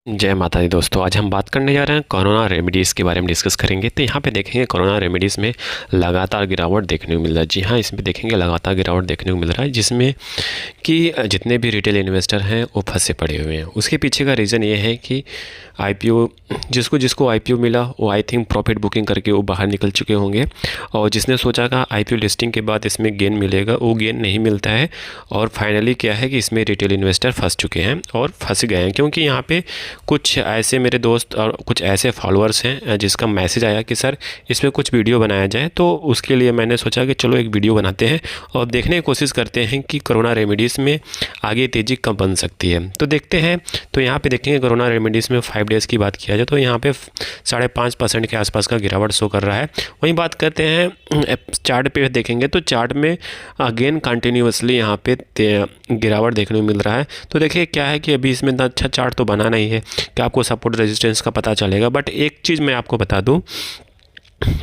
जय माता दी दोस्तों। आज हम बात करने जा रहे हैं कोरोना रेमेडीज़ के बारे में डिस्कस करेंगे। तो यहाँ पे देखेंगे कोरोना रेमेडीज़ में लगातार गिरावट देखने को मिल रहा है। जी हाँ, इसमें देखेंगे लगातार गिरावट देखने को मिल रहा है, जिसमें कि जितने भी रिटेल इन्वेस्टर हैं वो फंसे पड़े हुए हैं। उसके पीछे का रीज़न ये है कि आईपीओ जिसको आईपीओ मिला वो आई थिंक प्रॉफिट बुकिंग करके वो बाहर निकल चुके होंगे, और जिसने सोचा था आईपीओ लिस्टिंग के बाद इसमें गेन मिलेगा वो गेन नहीं मिलता है। और फाइनली क्या है कि इसमें रिटेल इन्वेस्टर फंस चुके हैं और फंस गए हैं, क्योंकि यहाँ पे कुछ ऐसे मेरे दोस्त और कुछ ऐसे फॉलोअर्स हैं जिसका मैसेज आया कि सर इस पर कुछ वीडियो बनाया जाए। तो उसके लिए मैंने सोचा कि चलो एक वीडियो बनाते हैं और देखने की कोशिश करते हैं कि कोरोना रेमेडीज़ में आगे तेज़ी कब बन सकती है। तो देखते हैं। तो यहाँ पे देखेंगे कोरोना रेमेडीज़ में 5 डेज़ की बात किया जाए तो यहाँ पे 5.5% के आसपास का गिरावट शो कर रहा है। वहीं बात करते हैं चार्ट पे देखेंगे तो चार्ट में अगेन कंटिन्यूसली यहाँ पे गिरावट देखने को मिल रहा है। तो देखिए क्या है कि अभी इसमें इतना अच्छा चार्ट तो बना नहीं है कि आपको सपोर्ट रेजिस्टेंस का पता चलेगा। बट एक चीज़ मैं आपको बता दूं,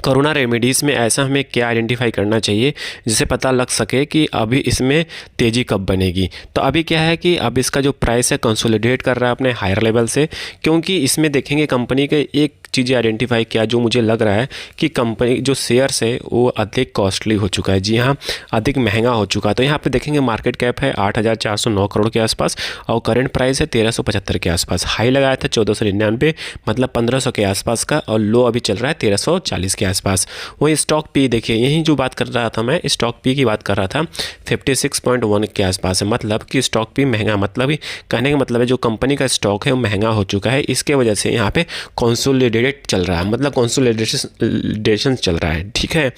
कोरोना रेमेडीज़ में ऐसा हमें क्या आइडेंटिफाई करना चाहिए जिससे पता लग सके कि अभी इसमें तेज़ी कब बनेगी। तो अभी क्या है कि अब इसका जो प्राइस है कंसोलिडेट कर रहा है अपने हायर लेवल से, क्योंकि इसमें देखेंगे कंपनी के एक चीज़ें आइडेंटिफाई किया जो मुझे लग रहा है कि कंपनी जो शेयर्स है वो अधिक कॉस्टली हो चुका है। जी हाँ, अधिक महंगा हो चुका है। तो यहाँ पे देखेंगे मार्केट कैप है 8,409 करोड़ के आसपास और करंट प्राइस है 1,375 के आसपास। हाई लगाया था 1,499 मतलब 1,500 के आसपास का, और लो अभी चल रहा है 1,340 के आसपास। वही स्टॉक पी देखिए, यही जो बात कर रहा था मैं स्टॉक पी की बात कर रहा था 56.1 के आसपास है। मतलब कि स्टॉक पी महंगा, मतलब कहने का मतलब है जो कंपनी का स्टॉक है वो महंगा हो चुका है। इसके वजह से यहाँ पे कंसोलिडेट चल रहा है, मतलब कंसोलिडेशन चल रहा है। ठीक है,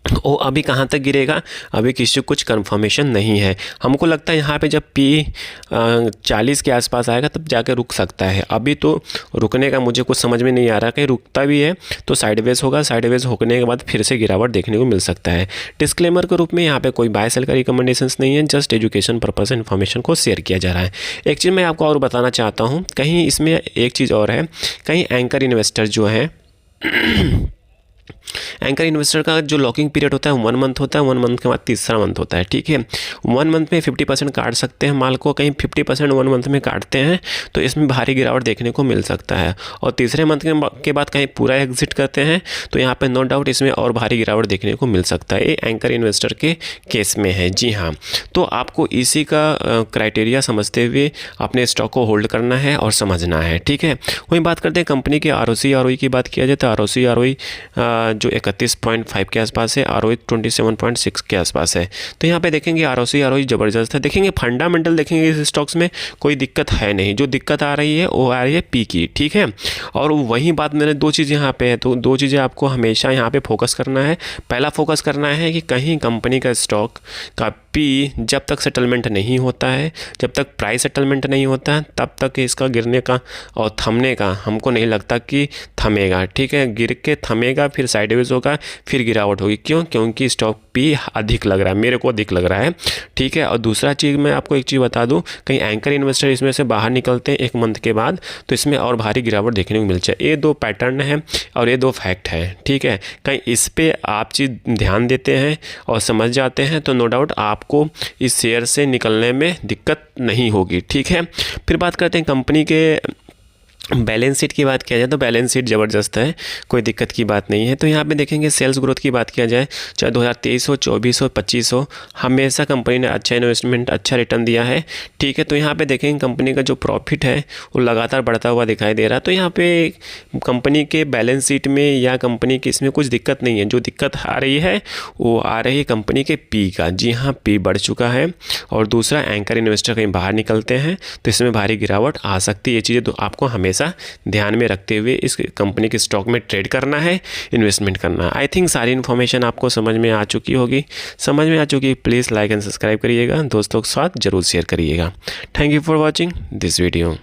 वो अभी कहाँ तक गिरेगा अभी किसी को कुछ कंफर्मेशन नहीं है। हमको लगता है यहाँ पे जब पी 40 के आसपास आएगा तब जाकर रुक सकता है। अभी तो रुकने का मुझे कुछ समझ में नहीं आ रहा, कहीं रुकता भी है तो साइडवेज होगा, साइडवेज होने के बाद फिर से गिरावट देखने को मिल सकता है। डिस्क्लेमर के रूप में यहाँ पे कोई बाय सेल का रिकमेंडेशंस नहीं है, जस्ट एजुकेशन पर्पस इन्फॉर्मेशन को शेयर किया जा रहा है। एक चीज़ मैं आपको और बताना चाहता हूँ, कहीं इसमें एक चीज़ और है, कहीं एंकर इन्वेस्टर जो है एंकर इन्वेस्टर का जो लॉकिंग पीरियड होता है 1 मंथ होता है, 1 मंथ के बाद तीसरा मंथ होता है। ठीक है, 1 मंथ में 50% काट सकते हैं माल को, कहीं 50% 1 मंथ में काटते हैं तो इसमें भारी गिरावट देखने को मिल सकता है। और तीसरे मंथ के बाद कहीं पूरा एग्जिट करते हैं तो यहाँ पे नो डाउट इसमें और भारी गिरावट देखने को मिल सकता है। ये एंकर इन्वेस्टर के केस में है। जी हाँ, तो आपको इसी का क्राइटेरिया समझते हुए अपने स्टॉक को होल्ड करना है और समझना है। ठीक है, वहीं बात करते हैं कंपनी के आरओसी आरओई की बात किया जाए तो आरओसी आरओई जो 31.5 के आसपास है, आरओई 27.6 के आसपास है। तो यहाँ पे देखेंगे आरओसी आरओई ज़बरदस्त है। देखेंगे फंडामेंटल देखेंगे इस स्टॉक्स में कोई दिक्कत है नहीं, जो दिक्कत आ रही है वो आ रही है पी की। ठीक है, और वही बात मैंने 2 चीज़ यहाँ पे है, तो 2 चीज़ें आपको हमेशा यहाँ पे फोकस करना है। पहला फोकस करना है कि कहीं कंपनी का स्टॉक का पी जब तक सेटलमेंट नहीं होता है, जब तक प्राइस सेटलमेंट नहीं होता है, तब तक इसका गिरने का और थमने का हमको नहीं लगता कि थमेगा। ठीक है, गिर के थमेगा, फिर साइडवेज होगा, फिर गिरावट होगी। क्यों? क्योंकि स्टॉक पी अधिक लग रहा है, मेरे को अधिक लग रहा है। ठीक है, और दूसरा चीज़ मैं आपको एक चीज़ बता दूं, कहीं एंकर इन्वेस्टर इसमें से बाहर निकलते हैं 1 मंथ के बाद तो इसमें और भारी गिरावट देखने को मिलती है। ये 2 पैटर्न है और ये 2 फैक्ट है। ठीक है, कहीं इस पर आप चीज़ ध्यान देते हैं और समझ जाते हैं तो नो डाउट आपको इस शेयर से निकलने में दिक्कत नहीं होगी। ठीक है, फिर बात करते हैं कंपनी के बैलेंस शीट की बात किया जाए तो बैलेंस शीट ज़बरदस्त है, कोई दिक्कत की बात नहीं है। तो यहाँ पे देखेंगे सेल्स ग्रोथ की बात किया जाए, चाहे 2023 हो, 24 हो, 25 हो, हमेशा कंपनी ने अच्छा इन्वेस्टमेंट, अच्छा रिटर्न दिया है। ठीक है, तो यहाँ पे देखेंगे कंपनी का जो प्रॉफिट है वो लगातार बढ़ता हुआ दिखाई दे रहा है। तो यहाँ पे कंपनी के बैलेंस शीट में या कंपनी की इसमें कुछ दिक्कत नहीं है। जो दिक्कत आ रही है वो आ रही है कंपनी के पी का। जी हाँ, पी बढ़ चुका है। और दूसरा एंकर इन्वेस्टर कहीं बाहर निकलते हैं तो इसमें भारी गिरावट आ सकती है। ये चीज़ें तो आपको हमेशा ध्यान में रखते हुए इस कंपनी के स्टॉक में ट्रेड करना है, इन्वेस्टमेंट करना है। आई थिंक सारी इन्फॉर्मेशन आपको समझ में आ चुकी होगी। समझ में आ चुकी, प्लीज़ लाइक एंड सब्सक्राइब करिएगा, दोस्तों के साथ जरूर शेयर करिएगा। Thank you for watching this video.